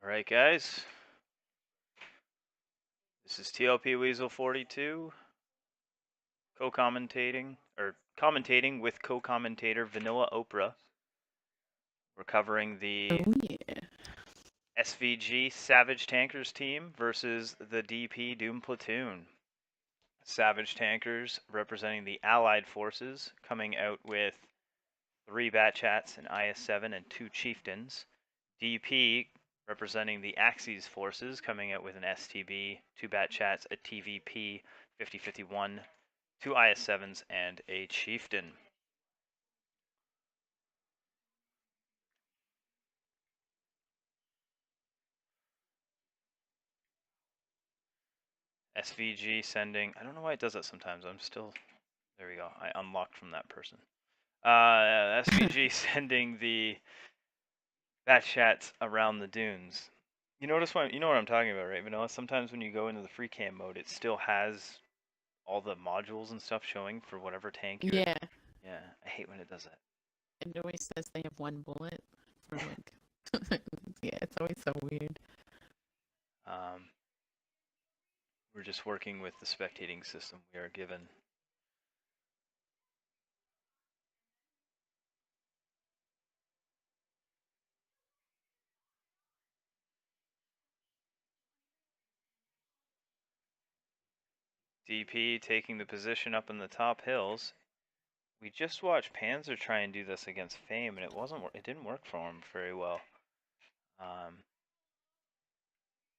Alright guys, this is TLP Weasel 42, commentating with co-commentator Vanilla Oprah. We're covering the Oh yeah. SVG Savage Tankers team versus the DP Doom Platoon. Savage Tankers representing the Allied forces, coming out with 3 Batchats, an IS-7, and 2 Chieftains. DP representing the Axis forces, coming out with an STB, 2 Batchats, a TVP, 5051, 2 IS-7s, and a Chieftain. SVG sending, I don't know why it does that sometimes, there we go, I unlocked from that person. SVG sending the Batchats around the dunes. You know what I'm talking about, right, Vanilla? Sometimes when you go into the free cam mode, it still has all the modules and stuff showing for whatever tank you're. Yeah. Yeah, I hate when it does that. It always says they have one bullet for like. Yeah, it's always so weird. We're just working with the spectating system we are given. DP taking the position up in the top hills. We just watched Panzer try and do this against Fame, and it didn't work for him very well.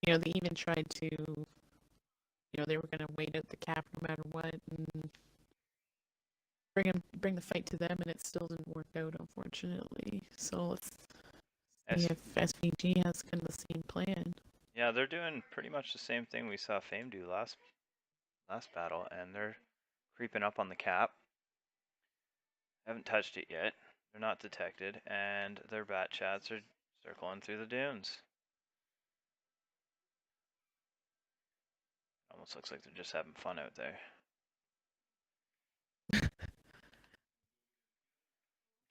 They even tried to. They were gonna wait at the cap no matter what and bring the fight to them, and it still didn't work out, unfortunately. So let's see if SVG has kind of the same plan. Yeah, they're doing pretty much the same thing we saw Fame do last battle, and they're creeping up on the cap. Haven't touched it yet. They're not detected, and their Batchats are circling through the dunes. Almost looks like they're just having fun out there.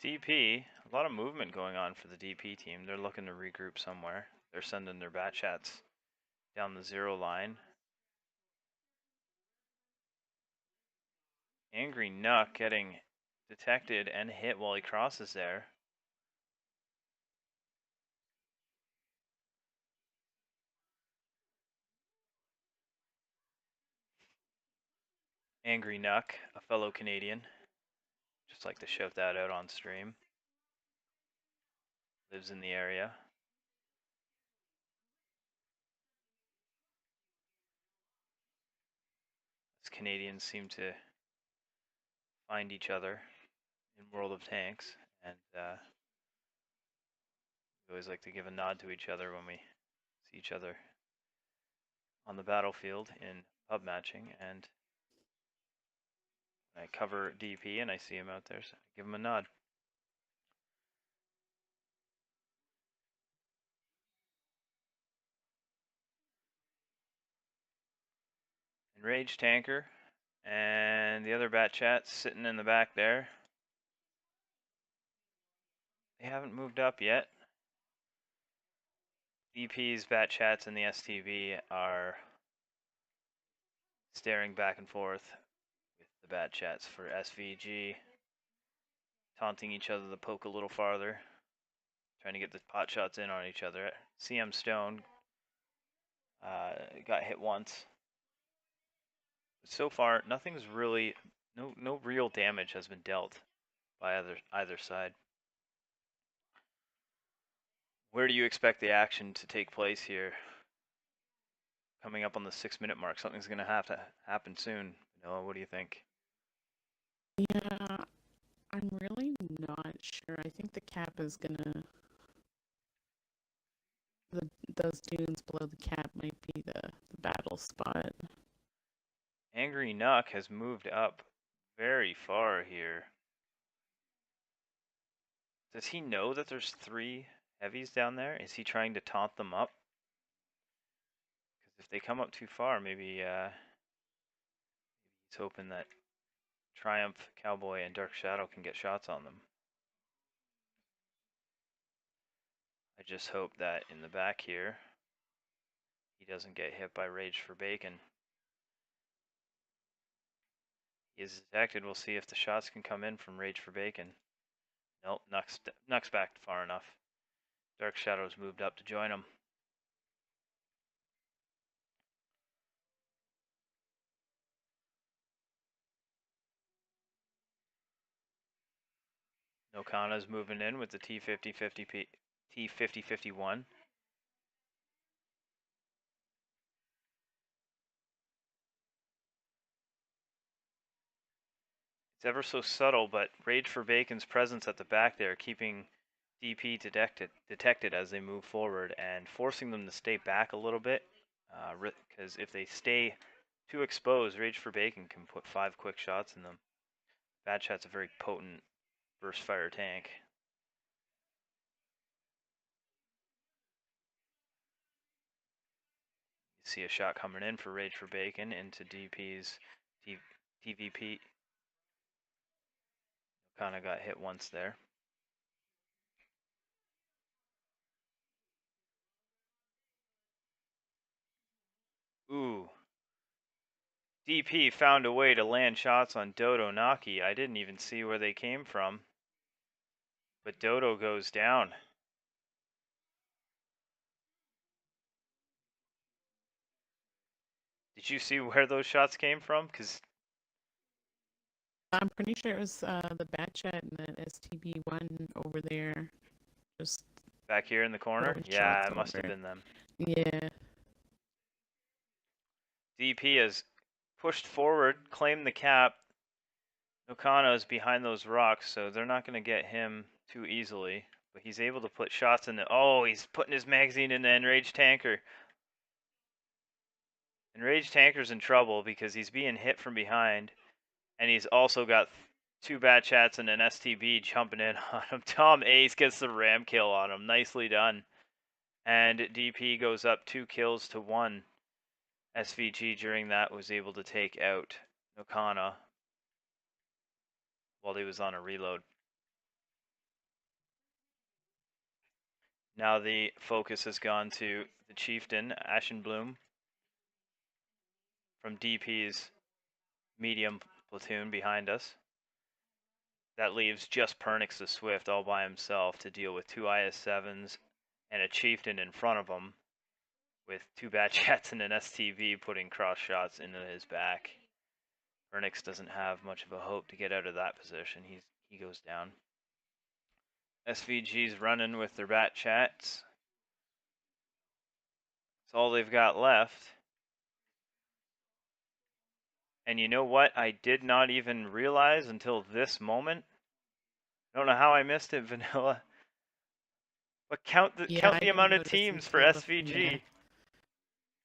DP, a lot of movement going on for the DP team. They're looking to regroup somewhere. They're sending their Batchats down the 0 line. Angry Nuck getting detected and hit while he crosses there. Angry Nuck, a fellow Canadian. Just like to shout that out on stream. Lives in the area. As Canadians seem to find each other in World of Tanks, and we always like to give a nod to each other when we see each other on the battlefield in pub matching. And I cover DP and I see him out there, so I give him a nod. Enraged Tanker and the other Batchat sitting in the back there. They haven't moved up yet. DP's Batchats and the STV are staring back and forth with the Batchats for SVG, taunting each other to poke a little farther, trying to get the pot shots in on each other. CM Stone got hit once. But so far, nothing's really, no real damage has been dealt by either side. Where do you expect the action to take place here? Coming up on the 6-minute mark, something's going to have to happen soon. Noah, what do you think? Yeah, I'm really not sure. I think the cap is gonna. Those dunes below the cap might be the battle spot. Angry Nuck has moved up very far here. Does he know that there's 3 heavies down there? Is he trying to taunt them up? Because if they come up too far, maybe he's hoping that Triumph, Cowboy, and Dark Shadow can get shots on them. I just hope that in the back here, he doesn't get hit by Rage for Bacon. He is detected. We'll see if the shots can come in from Rage for Bacon. Nope, Nuck's back far enough. Dark Shadows moved up to join him. Nokana's moving in with the T50-51. It's ever so subtle, but Rage for Bacon's presence at the back there, keeping DP detected as they move forward and forcing them to stay back a little bit. Because if they stay too exposed, Rage for Bacon can put 5 quick shots in them. Bad Shot's a very potent burst fire tank. You see a shot coming in for Rage for Bacon into DP's TVP. Kind of got hit once there. Ooh. DP found a way to land shots on Dodo Naki. I didn't even see where they came from. But Dodo goes down. Did you see where those shots came from? Because I'm pretty sure it was the Bat Chat and the STB1 over there. Just back here in the corner? throwing Yeah, shots it must have over. been them. Yeah. DP has pushed forward, claimed the cap. Okano is behind those rocks, so they're not going to get him too easily. But he's able to put shots in the... Oh, he's putting his magazine in the Enraged Tanker. Enraged Tanker's in trouble because he's being hit from behind. And he's also got 2 Bat Chats and an STB jumping in on him. Tom Ace gets the ram kill on him. Nicely done. And DP goes up 2 kills to 1. SVG during that was able to take out Nokana while he was on a reload. Now the focus has gone to the Chieftain, Ashenbloom, from DP's medium platoon behind us. That leaves just Pernix the Swift all by himself to deal with 2 IS-7s and a Chieftain in front of him with 2 Bat Chats and an STV putting cross shots into his back. Pernix doesn't have much of a hope to get out of that position. He goes down. SVG's running with their Bat Chats. That's all they've got left. And you know what? I did not even realize until this moment. I don't know how I missed it, Vanilla. But count Yeah, I the didn't amount of notice teams for until the... SVG. Yeah.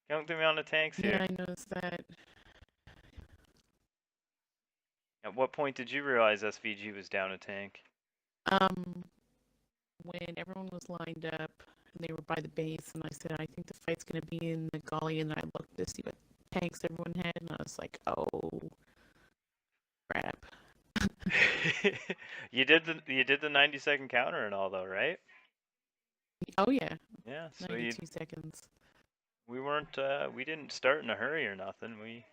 Count the amount of tanks here. Yeah, I noticed that. At what point did you realize SVG was down a tank? When everyone was lined up and they were by the base, and I said, I think the fight's gonna be in the gully, and I looked to see what tanks everyone had, and I was like, oh, crap. You did the 90-second counter and all though, right? Oh yeah. Yeah, so 92 seconds. We didn't start in a hurry or nothing. We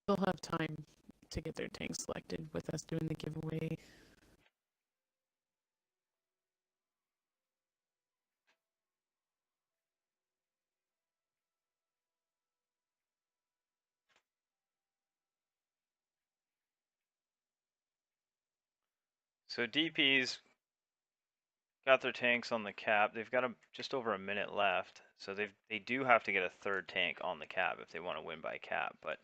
They'll have time to get their tanks selected with us doing the giveaway. So DP's got their tanks on the cap. They've got just over a minute left, so they do have to get a 3rd tank on the cap if they want to win by cap. But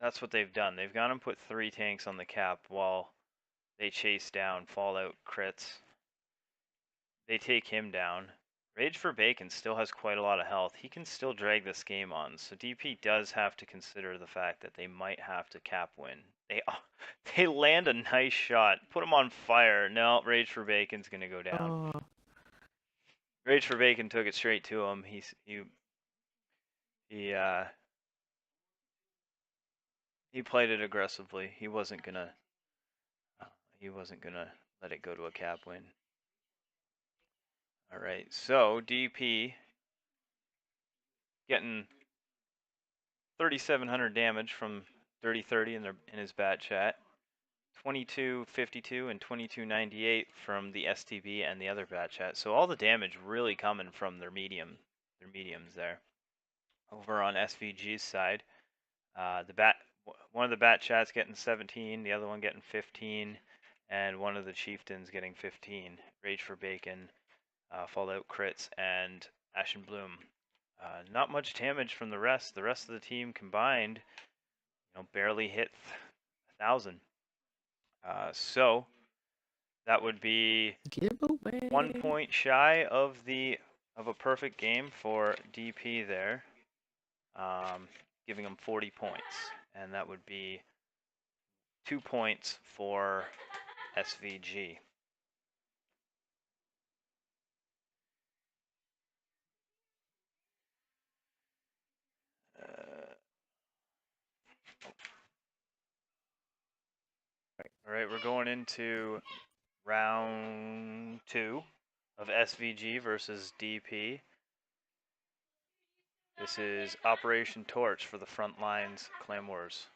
that's what they've done. They've gone and put 3 tanks on the cap while they chase down Fallout crits. They take him down. Rage for Bacon still has quite a lot of health. He can still drag this game on, so DP does have to consider the fact that they might have to cap win. They land a nice shot. Put him on fire. No, Rage for Bacon's gonna go down. Oh. Rage for Bacon took it straight to him. He played it aggressively. He wasn't gonna He wasn't going to let it go to a cap win. All right, so DP getting 3,700 damage from Dirty 30 in his bat chat. 2252 and 2298 from the STB and the other bat chat. So all the damage really coming from their mediums there. Over on SVG's side, one of the bat chats getting 17, the other one getting 15, and one of the chieftains getting 15. Rage for Bacon, Fallout Crits, and Ashen Bloom. Not much damage from the rest. The rest of the team combined, barely hit 1,000. So that would be Giveaway. 1 point shy of a perfect game for DP there, giving him 40 points, and that would be 2 points for SVG. All right, we're going into round 2 of SVG versus DP. This is Operation Torch for the Frontlines Clan Wars.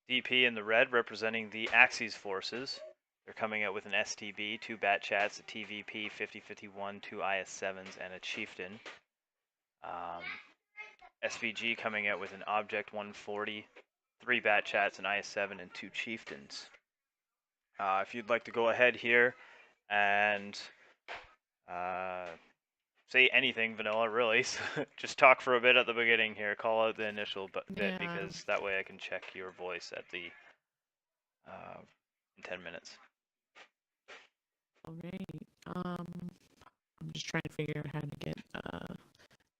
DP in the red representing the Axis forces. They're coming out with an STB, 2 bat chats, a TVP 5051, 2 IS7s, and a chieftain. SVG coming out with an Object 140, 3 bat chats, an IS7, and 2 chieftains. If you'd like to go ahead here and say anything, Vanilla, really, just talk for a bit at the beginning here. Call out the initial bit because that way I can check your voice at the in 10 minutes. Alright. I'm just trying to figure out how to get.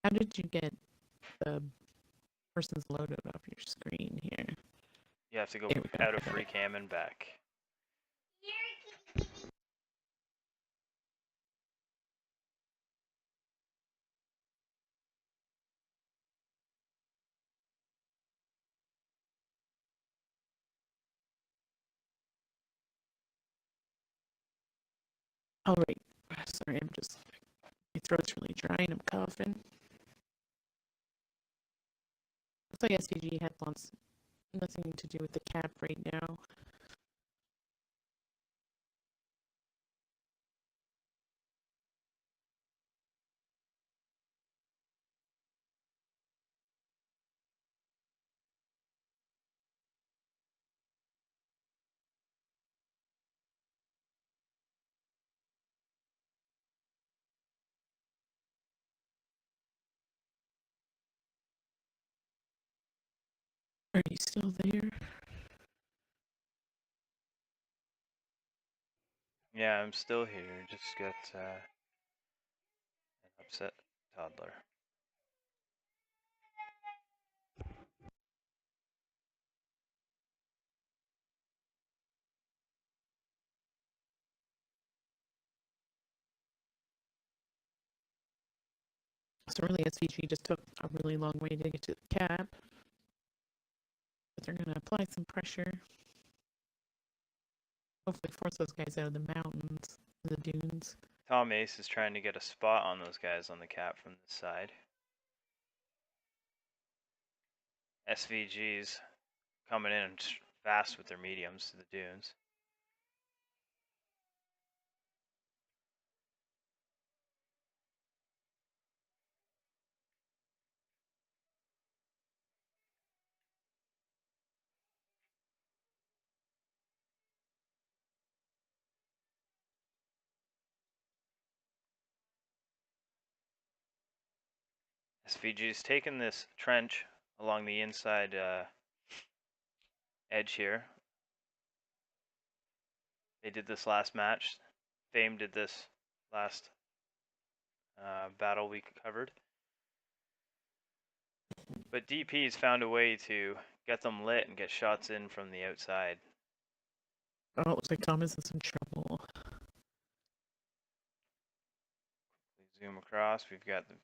How did you get the person's logo off your screen here? You have to go out of free cam and back. Oh, right. Sorry, my throat's really dry and I'm coughing. Looks like SVG had nothing to do with the cap right now. Are you still there? Yeah, I'm still here. Just got an upset toddler. So really, SVG just took a really long way to get to the cap. But they're going to apply some pressure. Hopefully force those guys out of the mountains, the dunes. Tom Ace is trying to get a spot on those guys on the cap from this side. SVG's coming in fast with their mediums to the dunes. SVG's taken this trench along the inside edge here. They did this last match. Fame did this last battle we covered. But DP's found a way to get them lit and get shots in from the outside. Oh, it looks like Tom is in some trouble. We zoom across. We've got the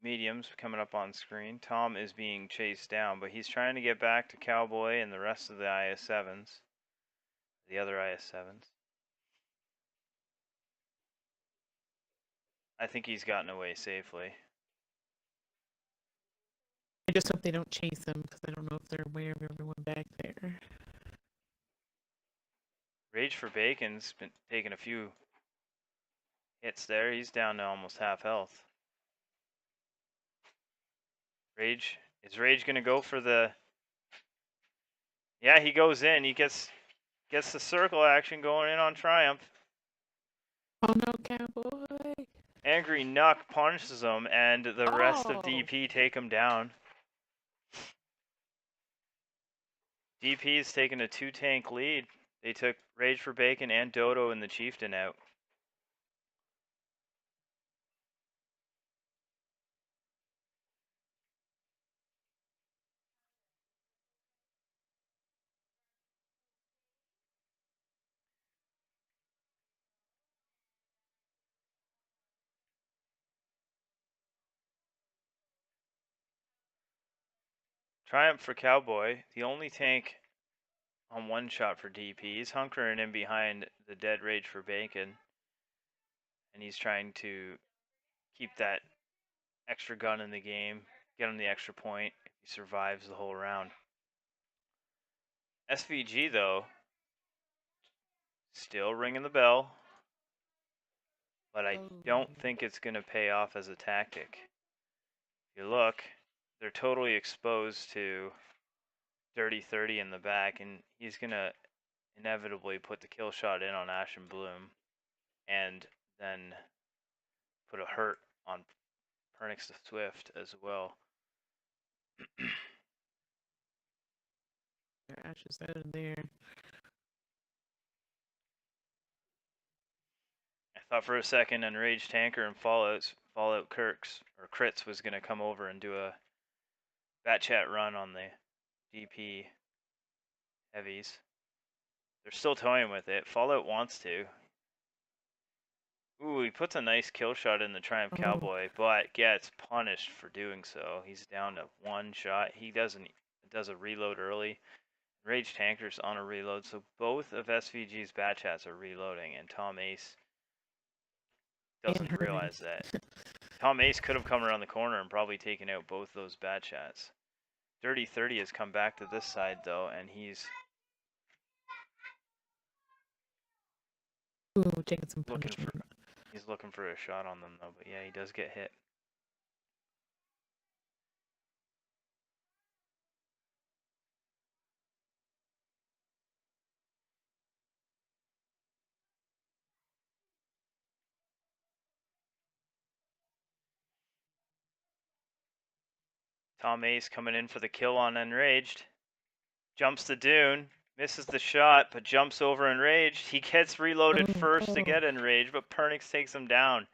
mediums coming up on screen. Tom is being chased down, but he's trying to get back to Cowboy and the rest of the IS-7s. The other IS-7s. I think he's gotten away safely. I just hope they don't chase him because I don't know if they're aware of everyone back there. Rage for Bacon's been taking a few hits there. He's down to almost half health. Rage, is Rage gonna go for the? Yeah, he goes in. He gets the circle action going in on Triumph. Oh no, Cowboy! Angry Nuck punches him, and the rest of DP take him down. DP's taking a 2-tank lead. They took Rage for Bacon and Dodo and the Chieftain out. Triumph for Cowboy, the only tank on one shot for DP. He's hunkering in behind the dead Rage for Bacon. And he's trying to keep that extra gun in the game, get him the extra point if he survives the whole round. SVG, though, still ringing the bell. But I don't think it's going to pay off as a tactic. If you look, they're totally exposed to Dirty 30 in the back, and he's going to inevitably put the kill shot in on Ash and Bloom, and then put a hurt on Pernix the Swift as well. Ash is out of there. I thought for a second Enraged Tanker and Fallout Kirks or Crits was going to come over and do a bat chat run on the DP heavies. They're still toying with it. Fallout wants to. Ooh, he puts a nice kill shot in the Triumph Cowboy, but gets punished for doing so. He's down to one shot. He does a reload early. Rage Tanker's on a reload, so both of SVG's bat chats are reloading, and Tom Ace doesn't realize that. Tom Ace could have come around the corner and probably taken out both those bat chats. Dirty 30 has come back to this side though, and he's taking some punishment. He's looking for a shot on them though, but yeah, he does get hit. Tom Ace coming in for the kill on Enraged. Jumps the dune, misses the shot, but jumps over Enraged. He gets reloaded first to get Enraged, but Pernix takes him down.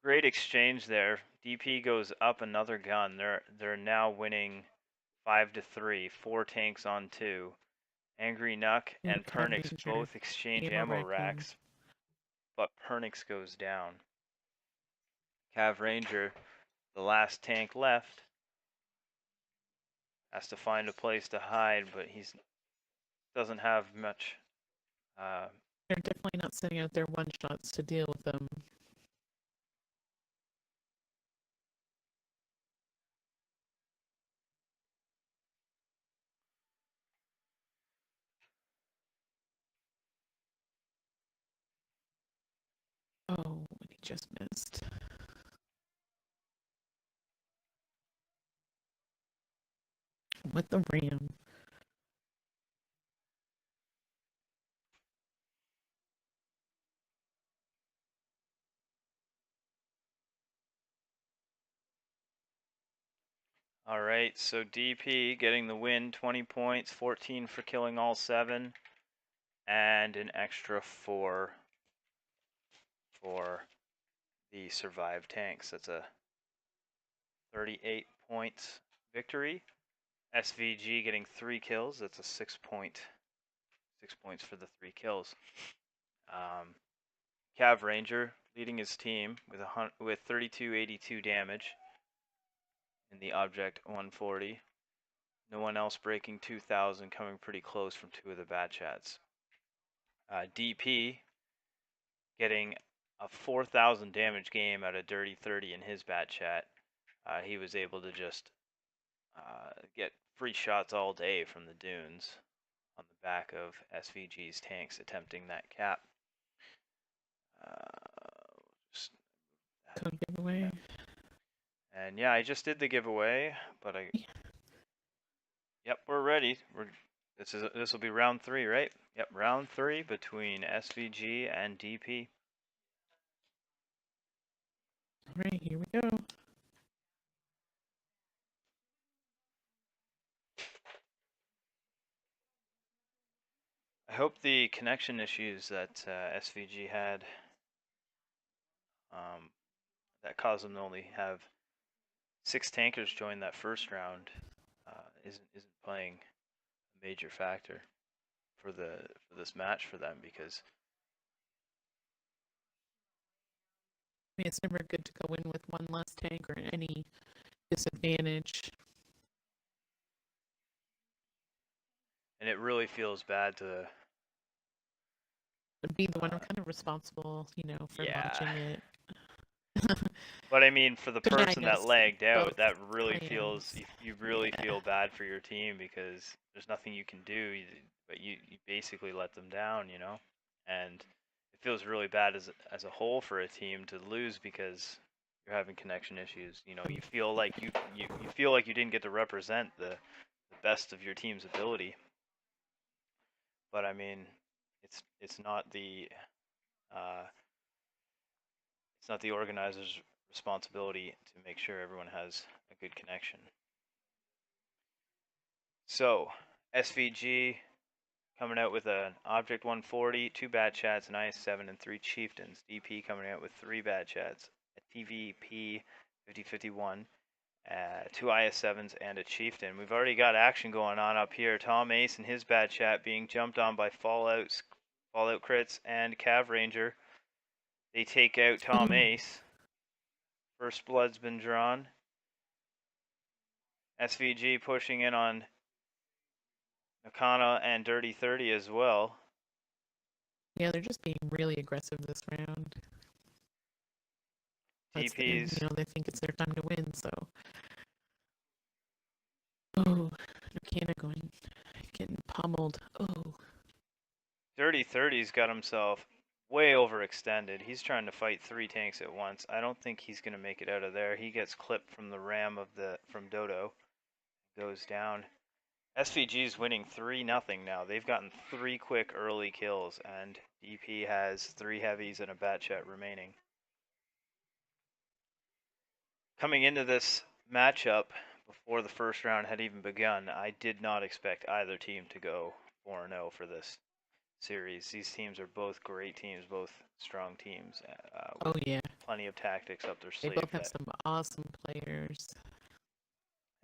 Great exchange there. DP goes up another gun. They're now winning 5-3. 4 tanks on 2. Angry Nuck and Pernix both exchange ammo racks, but Pernix goes down. Cav Ranger, the last tank left, has to find a place to hide, but he doesn't have much. They're definitely not sending out their one-shots to deal with them. Oh, he just missed. With the ram. All right, so DP getting the win, 20 points, 14 for killing all 7, and an extra 4 for the survived tanks. That's a 38 points victory. SVG getting 3 kills. That's a 6 points for the 3 kills. Cav Ranger leading his team with 3282 damage in the Object 140. No one else breaking 2000, coming pretty close from two of the bat chats. DP getting a 4000 damage game out of Dirty 30 in his bat chat. He was able to just get free shots all day from the dunes on the back of SVG's tanks attempting that cap. Just Code giveaway. And yeah, I just did the giveaway, but yep, we're ready. This will be round 3, right? Yep, round 3 between SVG and DP. All right, here we go. I hope the connection issues that SVG had that caused them to only have 6 tankers join that first round isn't playing a major factor for this match for them, because I mean, it's never good to go in with one less tank or any disadvantage. and it really feels bad to Be the one kind of responsible, you know, for launching it. But I mean, for the person that lagged out, that really plans. feels, you really feel bad for your team, because there's nothing you can do, but you basically let them down, you know? And it feels really bad as a whole for a team to lose because you're having connection issues. You know, you feel like you feel like you didn't get to represent the best of your team's ability. But I mean, it's not the it's not the organizer's responsibility to make sure everyone has a good connection. So, SVG coming out with an Object 140, 2 bat chats, an IS-7, and 3 Chieftains. DP coming out with 3 bat chats, a TVP 5051, 2 IS-7s, and a Chieftain. We've already got action going on up here. Tom Ace and his bat chat being jumped on by Fallout Crits and Cav Ranger. They take out Tom Ace. First blood's been drawn. SVG pushing in on Nakana and Dirty 30 as well. Yeah, they're just being really aggressive this round. DP's, you know, they think it's their time to win, so. Oh, Nakana getting pummeled. Oh. Dirty 30's got himself way overextended. He's trying to fight 3 tanks at once. I don't think he's going to make it out of there. He gets clipped from the ram from Dodo. Goes down. SVG's winning 3-0 now. They've gotten 3 quick early kills, and DP has 3 heavies and a bat chat remaining. Coming into this matchup, before the first round had even begun, I did not expect either team to go 4-0 for this series. These teams are both great teams, both strong teams. Oh yeah, plenty of tactics up their sleeve. They both have some awesome players.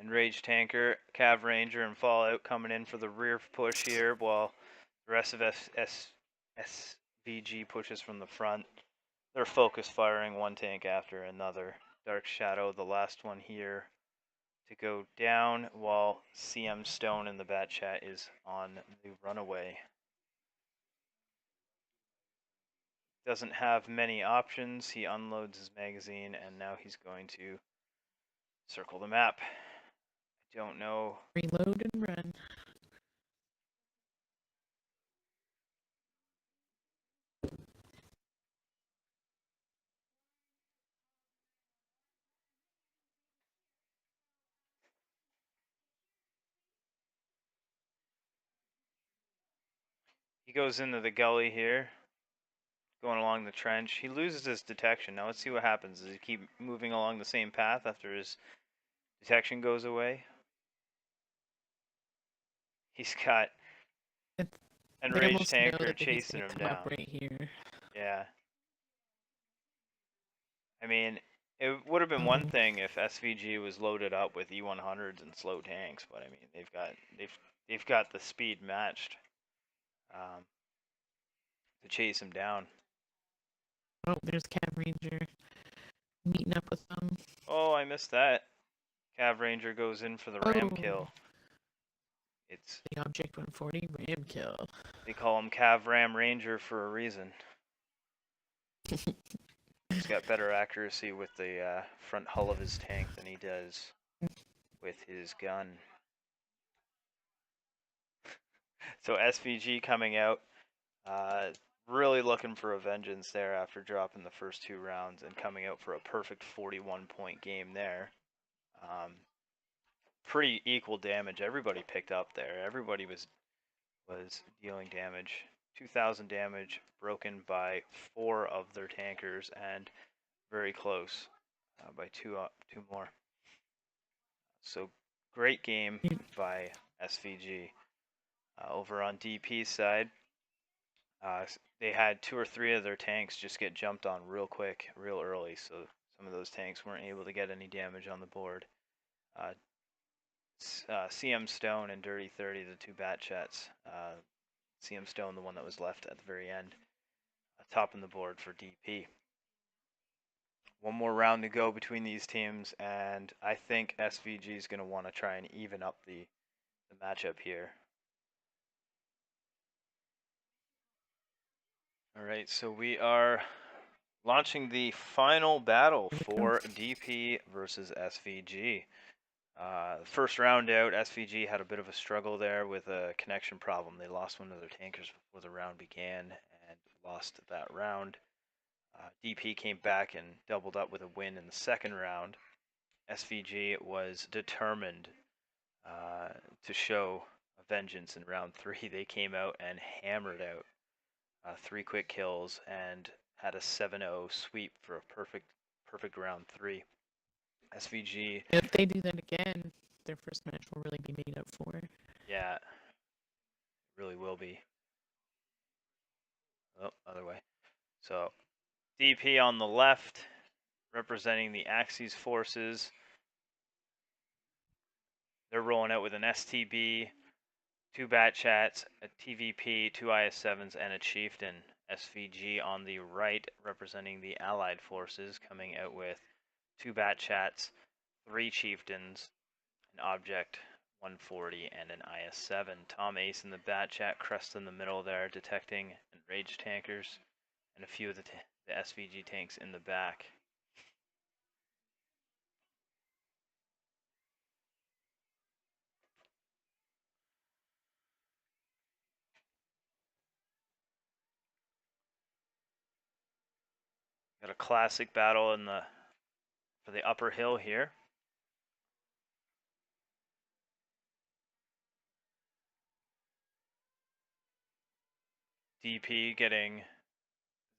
Enraged Tanker, Cav Ranger, and Fallout coming in for the rear push here, while the rest of SVG pushes from the front. They're focus firing one tank after another. Dark Shadow, the last one here to go down, while CM Stone in the bat chat is on the runaway. Doesn't have many options. He unloads his magazine, and now he's going to circle the map. I don't know. Reload and run. He goes into the gully here, going along the trench. He loses his detection. Now let's see what happens. Does he keep moving along the same path after his detection goes away? He's got Enraged Tanker chasing him down. Right here. Yeah. I mean, it would have been one thing if SVG was loaded up with E100s and slow tanks, but I mean, they've got the speed matched to chase him down. Oh, there's Cav Ranger meeting up with them. Oh, I missed that. Cav Ranger goes in for the ram Oh, kill. It's the Object 140 ram kill. They call him Cav Ram Ranger for a reason. He's got better accuracy with the front hull of his tank than he does with his gun. So SVG coming out, really looking for a vengeance there after dropping the first 2 rounds and coming out for a perfect 41-point game there. Pretty equal damage. Everybody picked up there. Everybody was dealing damage. 2,000 damage broken by 4 of their tankers and very close by two more. So great game by SVG. Over on DP's side, they had 2 or 3 of their tanks just get jumped on real quick, real early, so some of those tanks weren't able to get any damage on the board. CM Stone and Dirty 30, the 2 bat chats. CM Stone, the one that was left at the very end, topping the board for DP. One more round to go between these teams, and I think SVG is going to want to try and even up the matchup here. All right, so we are launching the final battle for DP versus SVG. First round out, SVG had a bit of a struggle there with a connection problem. They lost one of their tankers before the round began and lost that round. DP came back and doubled up with a win in the second round. SVG was determined to show a vengeance in round 3. They came out and hammered out 3 quick kills and had a 7-0 sweep for a perfect round 3. SVG. If they do that again, their first match will really be made up for. Yeah, it really will be. Oh, other way. So DP on the left, representing the Axis forces. They're rolling out with an STB, 2 bat chats, a TVP, 2 IS-7s, and a Chieftain. SVG on the right, representing the Allied forces, coming out with 2 bat chats, 3 Chieftains, an Object 140, and an IS-7. Tom Ace in the bat chat, Crest in the middle there, detecting enraged tankers, and a few of the SVG tanks in the back. Got a classic battle in for the upper hill here. DP getting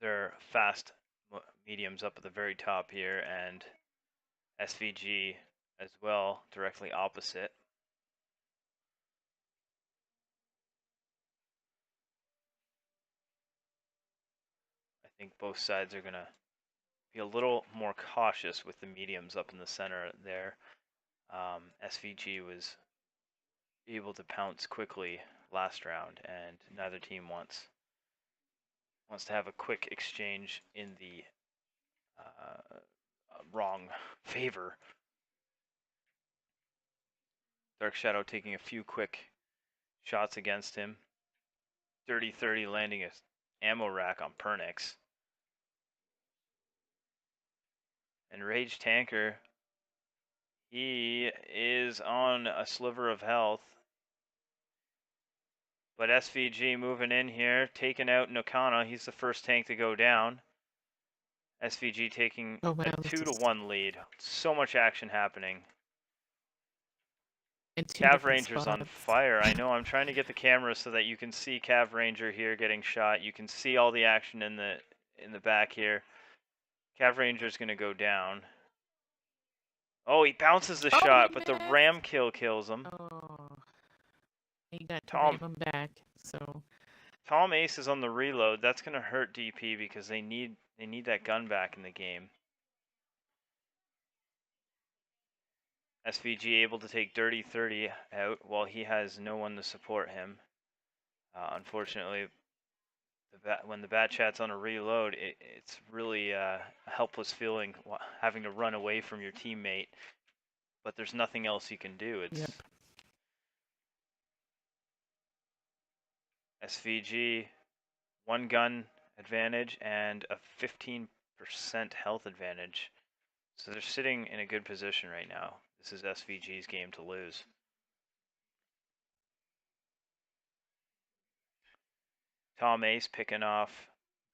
their fast mediums up at the very top here, and SVG as well, directly opposite. I think both sides are going to be a little more cautious with the mediums up in the center there. SVG was able to pounce quickly last round, and neither team wants to have a quick exchange in the wrong favor. Dark Shadow taking a few quick shots against him. Dirty 30 landing a ammo rack on Pernix. And Rage Tanker, he is on a sliver of health. But SVG moving in here, taking out Nakana. He's the first tank to go down. SVG taking a 2-1 lead. So much action happening. Cav Ranger's on fire. I know, I'm trying to get the camera so that you can see Cav Ranger here getting shot. You can see all the action in the back here. Cav Ranger's gonna go down. Oh, he bounces the shot, but the ram kill kills him. Oh, he got to ram him back. So Tom Ace is on the reload. That's gonna hurt DP because they need that gun back in the game. SVG able to take Dirty 30 out while he has no one to support him. Unfortunately, when the bat chat's on a reload, it's really a helpless feeling having to run away from your teammate, but there's nothing else you can do. It's Yep. SVG, one gun advantage and a 15% health advantage. So they're sitting in a good position right now. This is SVG's game to lose. Tom Ace picking off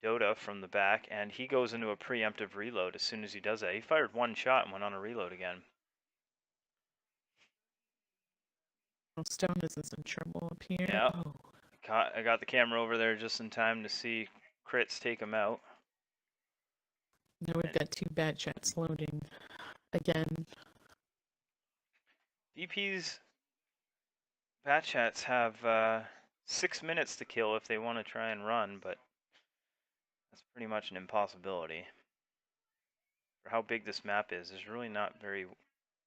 Dota from the back, and he goes into a preemptive reload as soon as he does that. He fired one shot and went on a reload again. Stone is in trouble up here. Yeah. Oh. I got the camera over there just in time to see crits take him out. Now we've got 2 bat chats loading again. DP's bat chats have 6 minutes to kill if they want to try and run, but that's pretty much an impossibility. For how big this map is, there's really not very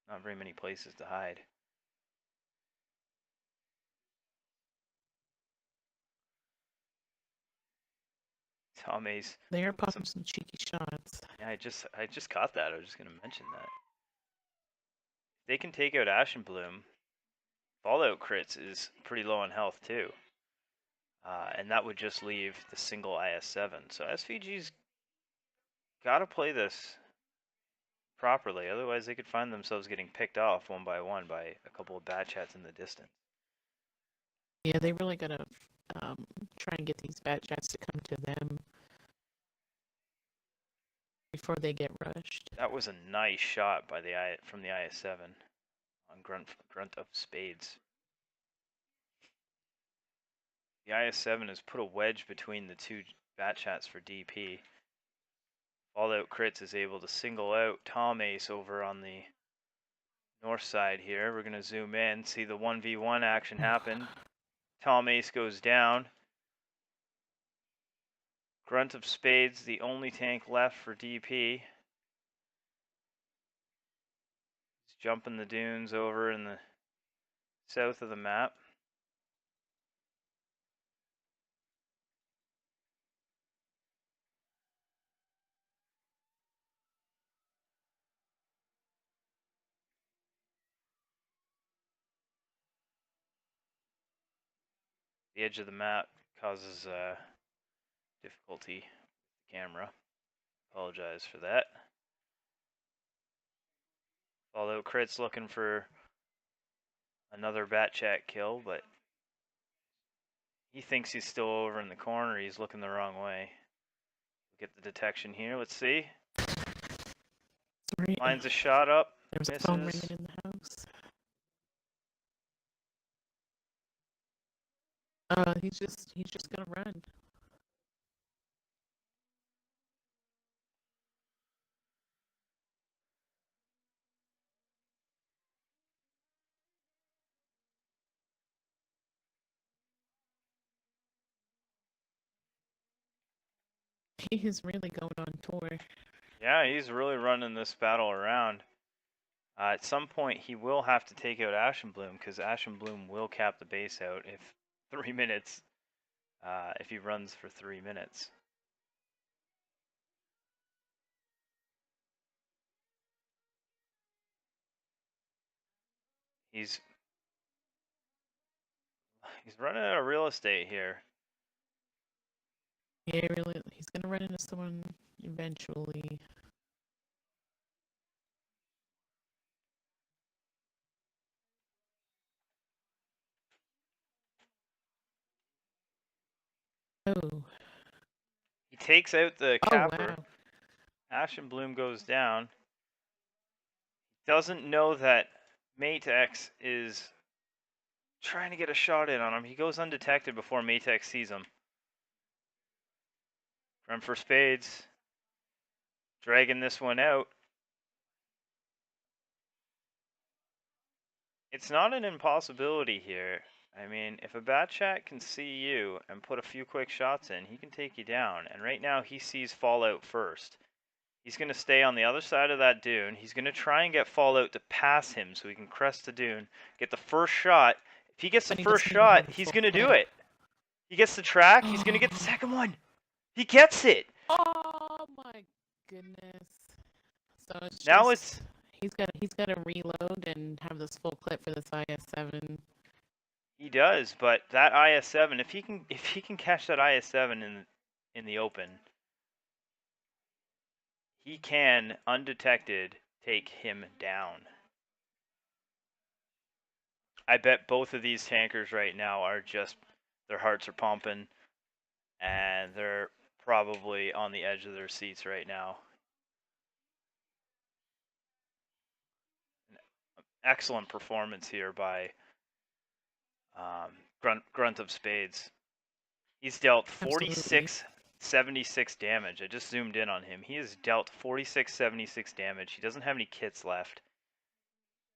many places to hide. Tom Ace. They are popping some cheeky shots. Yeah, I just caught that. I was just gonna mention that. If they can take out Ash and Bloom, Fallout crits is pretty low on health too. And that would just leave the single IS-7. So SVG's got to play this properly, otherwise they could find themselves getting picked off one by one by a couple of bat chats in the distance. Yeah, they really got to try and get these bat chats to come to them before they get rushed. That was a nice shot by from the IS-7 on Grunt of Spades. The IS-7 has put a wedge between the 2 bat chats for DP. Fallout Crits is able to single out Tom Ace over on the north side here. We're going to zoom in, see the 1v1 action happen. Tom Ace goes down. Grunt of Spades, the only tank left for DP. He's jumping the dunes over in the south of the map. The edge of the map causes difficulty with the camera. Apologize for that. Fallout Crit's looking for another bat chat kill, but he thinks he's still over in the corner. He's looking the wrong way. We'll get the detection here. Let's see. Sorry. Lines a shot up. There's a phone ringing in the house. He's just gonna run. He is really going on tour. Yeah, he's really running this battle around. At some point, he will have to take out Ashen Bloom because Ashen Bloom will cap the base out if 3 minutes. If he runs for 3 minutes. He's running out of real estate here. Yeah, really, he's gonna run into someone eventually. Oh. He takes out the capper. Oh, wow. Ashen Bloom goes down. Doesn't know that Matex is trying to get a shot in on him. He goes undetected before Matex sees him. Run for Spades. Dragging this one out. It's not an impossibility here. I mean, if a bat chat can see you and put a few quick shots in, he can take you down. And right now, he sees Fallout first. He's going to stay on the other side of that dune. He's going to try and get Fallout to pass him so he can crest the dune, get the first shot. If he gets the first shot, he's going to do it. He gets the track. He's going to get the second one. He gets it. Oh my goodness. So it's Now just it's he's got to reload and have this full clip for this IS-7. he does, but that IS-7, if he can catch that IS-7 in the open, he can undetected take him down. I bet both of these tankers right now are just their hearts are pumping and they're probably on the edge of their seats right now. Excellent performance here by Grunt of Spades. He's dealt Absolutely. 4676 damage. I just zoomed in on him. He has dealt 4676 damage. He doesn't have any kits left.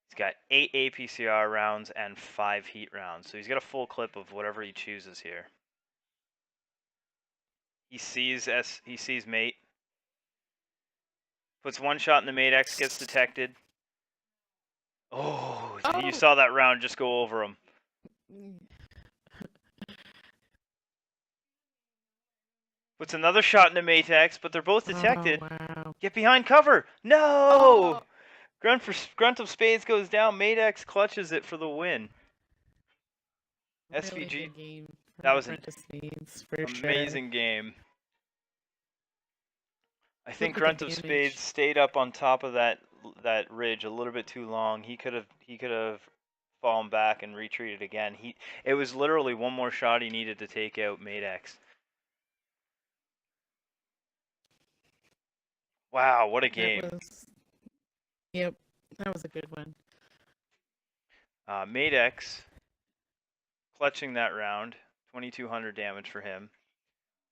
He's got 8 APCR rounds and 5 heat rounds. So he's got a full clip of whatever he chooses here. He sees mate. Puts one shot in the mate X, gets detected. Oh, you Oh. saw that round just go over him. Puts another shot in the mate X, but they're both detected. Oh wow. Get behind cover. No! Oh. Grunt of Spades goes down. Mate X clutches it for the win. Really SVG, good game that from was an Apprentice Needs for sure. amazing game. I think Look at the Grunt of damage. Spades stayed up on top of that ridge a little bit too long. He could have fallen back and retreated again. It was literally one more shot he needed to take out Mate X. Wow, what a That game. was, yep, that was a good one. Mate X clutching that round, 2200 damage for him,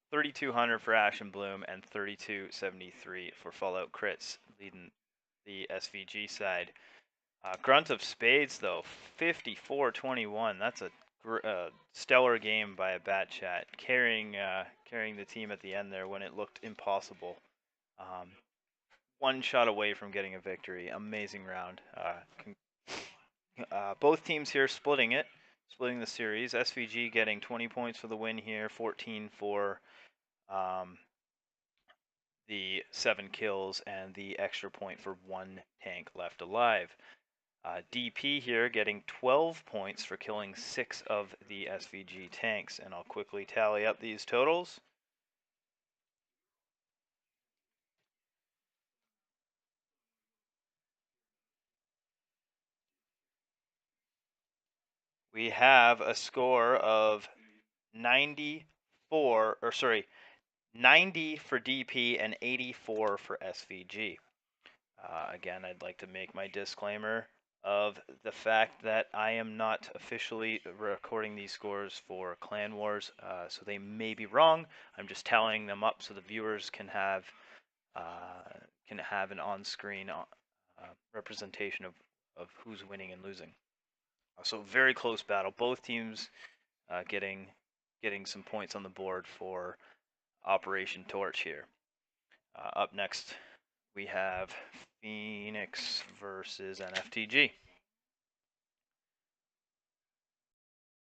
3200 for Ash and Bloom, and 3273 for Fallout Crits, leading the SVG side. Grunt of Spades, though, 54-21. That's a stellar game by a Bat Chat, carrying the team at the end there when it looked impossible. One shot away from getting a victory. Amazing round. Both teams here splitting the series. SVG getting 20 points for the win here, 14 for the 7 kills, and the extra point for 1 tank left alive. DP here getting 12 points for killing 6 of the SVG tanks, and I'll quickly tally up these totals. We have a score of 90 for DP and 84 for SVG. Again, I'd like to make my disclaimer of the fact that I am not officially recording these scores for Clan Wars, so they may be wrong. I'm just tallying them up so the viewers can have an on-screen representation of who's winning and losing. So very close battle. Both teams getting some points on the board for Operation Torch here. Up next, we have Phoenix versus NFTG.